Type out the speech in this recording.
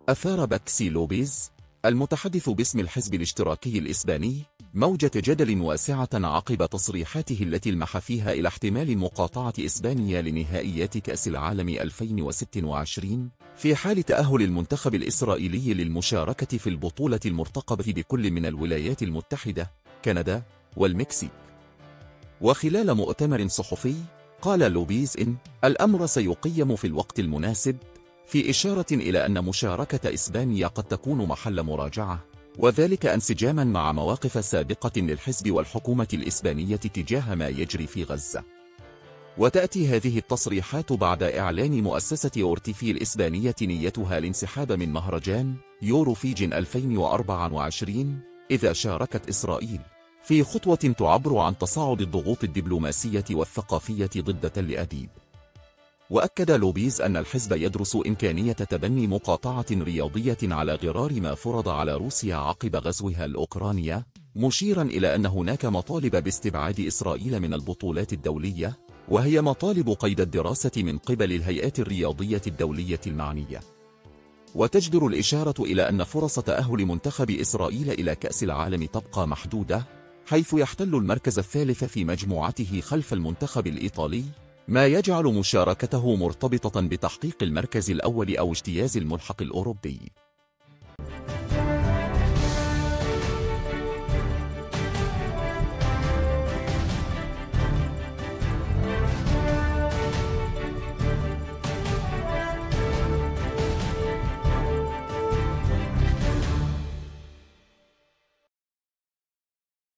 أثار باكسي لوبيز المتحدث باسم الحزب الاشتراكي الإسباني موجة جدل واسعة عقب تصريحاته التي لمح فيها إلى احتمال مقاطعة إسبانيا لنهائيات كأس العالم 2026 في حال تأهل المنتخب الإسرائيلي للمشاركة في البطولة المرتقبة بكل من الولايات المتحدة، كندا، والمكسيك. وخلال مؤتمر صحفي، قال لوبيز إن الأمر سيقيم في الوقت المناسب، في إشارة إلى أن مشاركة إسبانيا قد تكون محل مراجعة، وذلك انسجاما مع مواقف سابقة للحزب والحكومة الإسبانية تجاه ما يجري في غزة. وتأتي هذه التصريحات بعد إعلان مؤسسة أورتيفي الإسبانية نيتها الانسحاب من مهرجان يوروفيجن 2024 إذا شاركت إسرائيل، في خطوة تعبر عن تصاعد الضغوط الدبلوماسية والثقافية ضد تل أبيب. وأكد لوبيز أن الحزب يدرس إمكانية تبني مقاطعة رياضية على غرار ما فرض على روسيا عقب غزوها لأوكرانيا، مشيرا إلى أن هناك مطالب باستبعاد إسرائيل من البطولات الدولية، وهي مطالب قيد الدراسة من قبل الهيئات الرياضية الدولية المعنية. وتجدر الإشارة إلى أن فرص تأهل منتخب إسرائيل إلى كأس العالم تبقى محدودة، حيث يحتل المركز الثالث في مجموعته خلف المنتخب الإيطالي، ما يجعل مشاركته مرتبطة بتحقيق المركز الأول أو اجتياز الملحق الأوروبي.